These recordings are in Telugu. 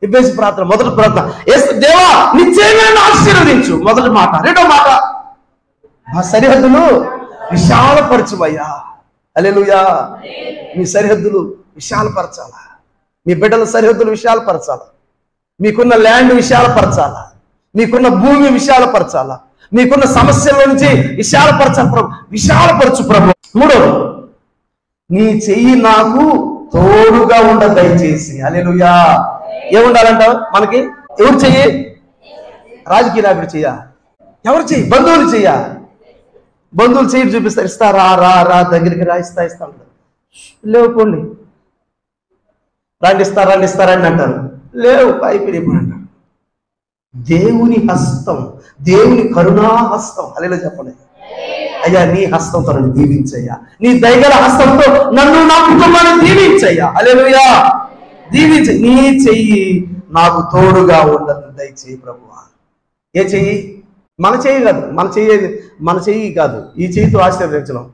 ఎబ్బేసు ప్రార్థన, మొదటి ప్రార్థన, దేవా నిశ్చయంగా నన్ను ఆశీర్వదించు, మొదటి మాట. రెండో మాట, మా సరిహద్దులు విశాలపరచువయ్యా. హల్లెలూయా. మీ సరిహద్దులు విశాలపరచాలా, మీ బిడ్డల సరిహద్దులు విశాలపరచాలా, మీకున్న ల్యాండ్ విశాలపరచాలా, మీకున్న భూమి విశాలపరచాలా, మీకున్న సమస్యల నుంచి విశాలపరచాలి ప్రభు. విశాలపరచు ప్రభు. మూడోది, నీ చెయ్యి నాకు తోడుగా ఉండ దయచేసి. హల్లెలూయా. ఏముండాలంట మనకి? ఎవరు చెయ్యి? రాజకీయ నాయకుడు చెయ్య? ఎవరు చెయ్యి? బంధువులు చెయ్య? బంధువులు చెయ్యి చూపిస్తారు, ఇస్తా రా రా రా దగ్గరికి రా, ఇస్తా ఇస్తా అంటారు. లేవు పోండి, రండి ఇస్తారండి అంటారు. లేవు అయిపోయిపోయి అంటారు. దేవుని హస్తం, దేవుని కరుణా హస్తం. హల్లెలూయా చెప్పండి. అయ్యా నీ హస్తంతో నన్ను దీవించయ్యా, నీ దయగల హస్తంతో నన్ను నా కుటుంబాన్ని దీవించయ్యా. హల్లెలూయా. దీవించ. నీ చెయ్యి నాకు తోడుగా ఉండదు దయచేయి ప్రభువా. ఏ చెయ్యి? మన చెయ్యి కాదు, మన చెయ్యి కాదు. ఈ చెయ్యితో ఆశీర్వదించడం,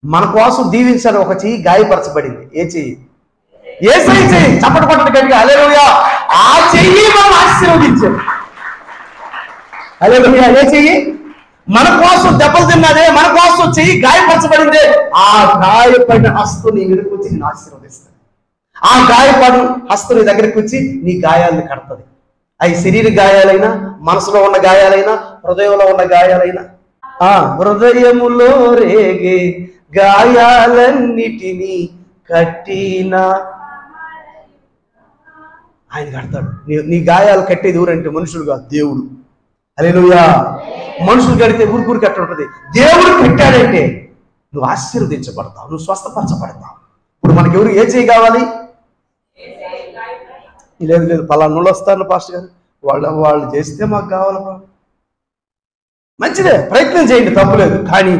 మన కోసం దీవించాలని ఒక చెయ్యి గాయపరచబడింది. ఏ చెయ్యి? యేసయ్య చెయ్యి. చప్పటి కొట్టండి గట్టిగా. హల్లెలూయా. ఆ చెయ్యి మనం ఆశీర్వదించాం. హల్లెలూయా. ఏ చెయ్యి? మన కోసం దెబ్బలు తిన్నదే, మన కోసం చెయ్యి గాయపరచబడిందే. ఆ గాయపడిన హస్తం నీ దగ్గరికి వచ్చి నేను ఆశీర్వదిస్తాను. ఆ గాయపడిన హస్తం నీ దగ్గరికి వచ్చి నీ గాయాలను కడతది. అవి శరీర గాయాలైనా, మనసులో ఉన్న గాయాలైనా, హృదయంలో ఉన్న గాయాలైనా, హృదయములో రేగే గాయాలన్నిటినీ కట్టిన ఆయన కడతాడు. నీ గాయాలు కట్టేది ఎవరంటే మనుషులు కాదు, దేవుడు. హల్లెలూయా. మనుషులు కడితే ఊరికి కట్ట ఉంటుంది. దేవుడు పెట్టాడంటే నువ్వు ఆశీర్వదించబడతావు, నువ్వు స్వస్థపరచబడతావు. ఇప్పుడు మనకి ఎవరు ఏ చేయి కావాలి? లేదు పలానా వస్తాను పాస్టర్ గారు, వాళ్ళు చేస్తే మాకు కావాలి. మంచిదే, ప్రయత్నం చేయండి, తప్పులేదు. కానీ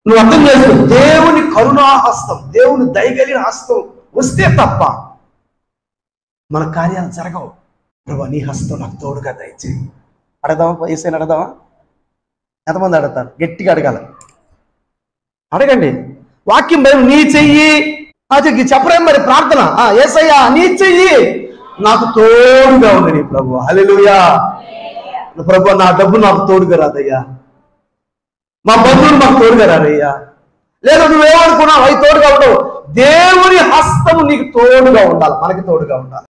నువ్వు అర్థం చేసుకో, దేవుని కరుణాహస్తం, దేవుని దయగలిగిన హస్తం వస్తే తప్ప మన కార్యాలు జరగవు. ప్రభు నీ హస్తం నాకు తోడుగా దయచేయి. అడగదామా? ఏసైనా అడగదామా? ఎంతమంది అడుగుతారు? గట్టిగా అడగాలి. అడగండి. వాక్యం భయం. నీ చెయ్యి అది చెప్పరేం మరి ప్రార్థన. యేసయ్యా నీ చెయ్యి నాకు తోడుగా ఉంది నీ ప్రభు. హల్లెలూయా. ప్రభు నా డబ్బు నాకు తోడుగా రాదయ్యా, మా బంధువులు మాకు తోడుగా రాదయ్యా. లేదా నువ్వేమనుకున్నావు అవి తోడుగా ఉండవు. దేవుని హస్తము నీకు తోడుగా ఉండాలి, మనకి తోడుగా ఉండాలి.